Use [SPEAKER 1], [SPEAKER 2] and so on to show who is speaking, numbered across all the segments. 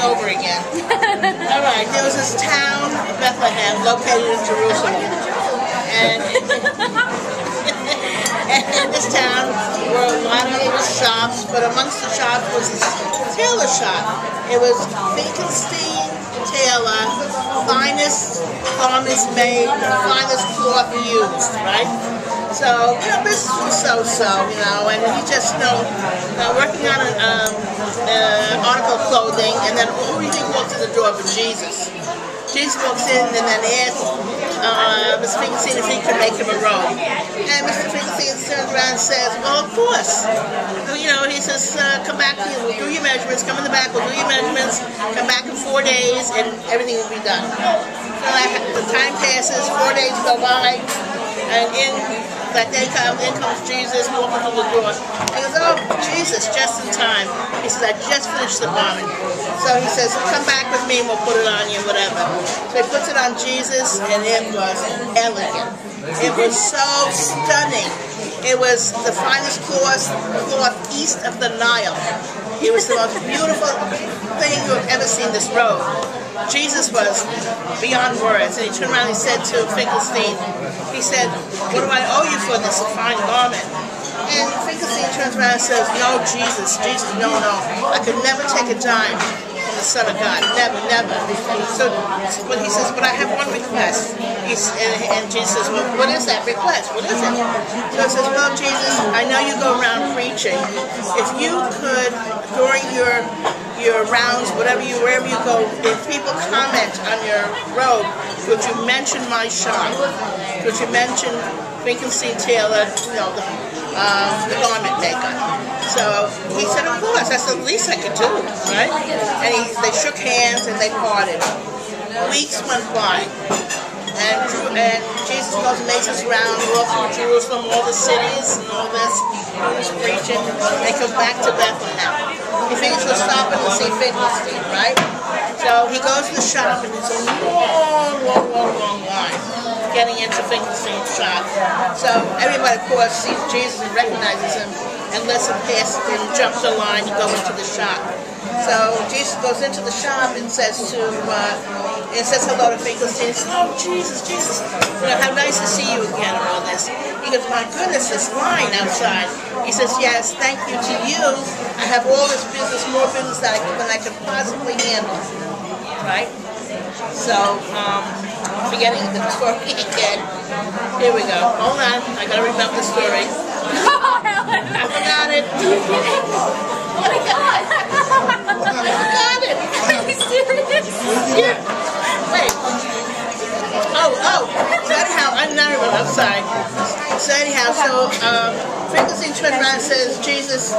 [SPEAKER 1] over again. All right, there was this town, Bethlehem, located in Jerusalem. And in this town were a lot of little shops, but amongst the shops was this tailor shop. It was Finkelstein Tailor, finest garments made, finest cloth used, right? So, you know, business was so-so, you know, and he just, you know, working on an article of clothing, and then who do you think walks in the door but Jesus? Jesus walks in and then asks Mr. Finkelstein if he could make him a robe. And Mr. Finkelstein turns around and says, well, of course. You know, he says, come back here, we'll do your measurements, come in the back, we'll do your measurements, come back in 4 days, and everything will be done. So the time passes, 4 days go by, and in comes Jesus walking through the door. He goes, oh, Jesus, just in time. He says, I just finished the garment. So he says, come back with me and we'll put it on you, whatever. So he puts it on Jesus, and it was elegant. It was so stunning. It was the finest cloth east of the Nile. It was the most beautiful thing you have ever seen, this robe. Jesus was beyond words, and he turned around and he said to Finkelstein, he said, what do I owe you for this fine garment? And Finkelstein turns around and says, no, Jesus, no, I could never take a dime from the Son of God, never. So, but he says, but I have one request. And Jesus says, well, what is that request? What is it? So he says, well, Jesus, I know you go around preaching. If you could, during your rounds, wherever you go, if people comment on your robe, would you mention my shop? Would you mention Finkelstein Tailor, you know, the garment maker? So he said, of course. That's the least I could do, right? And they shook hands and they parted. Weeks went by, and Jesus goes and makes his round all through Jerusalem, all the cities and all this. He was preaching. They come back to Bethlehem. He figures we'll stop and see Finkelstein, right? So he goes to the shop, and there's a long line getting into Finkelstein's shop. So everybody, of course, sees Jesus and recognizes him and lets him pass and jumps the line and go into the shop. So Jesus goes into the shop and says hello to Finkelstein. He says, oh, Jesus, you know, how nice to see you again and all this. He goes, my goodness, this line outside. He says, yes, thank you to you. I have all this business, more business than I could possibly handle. Right? So, beginning the story again. Here we go. Hold on. I gotta remember the story. I forgot it.
[SPEAKER 2] Oh my God.
[SPEAKER 1] I forgot it.
[SPEAKER 2] Are you serious?
[SPEAKER 1] Yeah. Wait. Oh. So anyhow, I'm sorry. So anyhow, Finkelstein turns around and says, Jesus,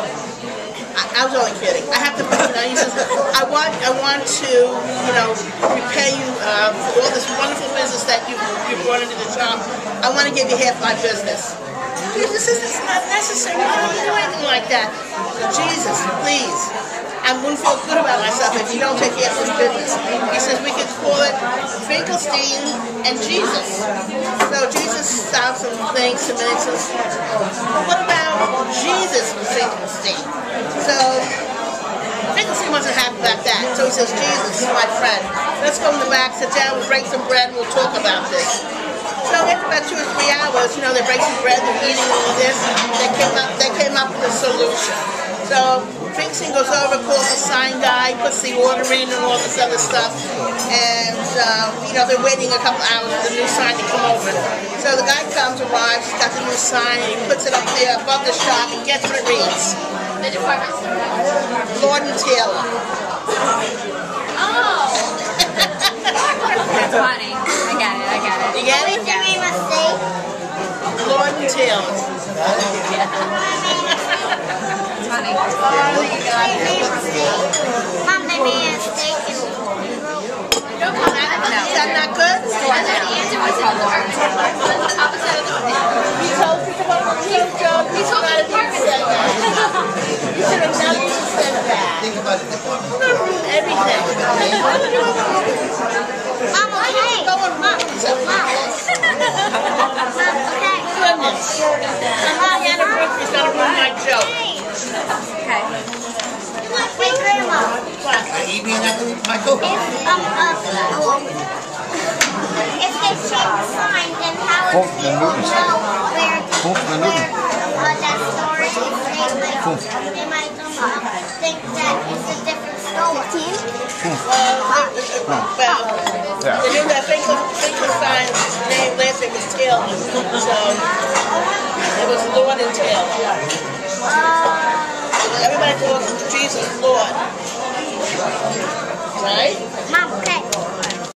[SPEAKER 1] I was only kidding. I have to, you know, he says, I want to, you know, repay you for all this wonderful business that you brought into the shop. I want to give you half my business. Jesus says, it's not necessary. I don't do anything like that. Jesus, please. I wouldn't feel good about myself if you don't take half this business. He says, we could call it Finkelstein and Jesus. So Jesus stops and thinks a minute and says, what about Jesus Finkelstein? So Finkelstein wasn't happy about that. So he says, Jesus, my friend, let's go in the back, sit down, we'll break some bread, and we'll talk about this. So after about 2 or 3 hours, you know, they break some bread, they're eating all of this, they came up with a solution. So Finkelstein goes over, calls the sign guy, puts the order in and all this other stuff, and you know, they're waiting a couple hours for the new sign to come over. So the guy arrives, he's got the new sign, and he puts it up there above the shop, and guess what it reads?
[SPEAKER 2] The department store.
[SPEAKER 1] Lord and Taylor.
[SPEAKER 2] Oh. That's funny. I get it.
[SPEAKER 1] You get it?
[SPEAKER 2] Did you make a mistake?
[SPEAKER 1] Lord and Taylor.
[SPEAKER 2] It's funny. Mom, they made a mistake.
[SPEAKER 1] No. Is that not good?
[SPEAKER 2] I thought the answer was called Lord and Taylor. Opposite of the
[SPEAKER 1] He told me
[SPEAKER 2] He told the department store.
[SPEAKER 1] You should have never said that.
[SPEAKER 3] Think about the department.
[SPEAKER 1] I'm going to ruin everything.
[SPEAKER 2] Mom, okay.
[SPEAKER 1] Mom,
[SPEAKER 2] okay.
[SPEAKER 1] Goodness. I'm not anniversary, it's going to ruin my joke.
[SPEAKER 2] Okay.
[SPEAKER 3] Wait, Grandma.
[SPEAKER 4] You mean that, Michael?
[SPEAKER 3] If they change the sign, then how would people know where that store is? They might think that it's a different store.
[SPEAKER 1] Well, they knew that Finkelstein's name last name was Taylor, so it was Lord and Taylor. Everybody calls Jesus Lord, right?
[SPEAKER 3] Mom, okay.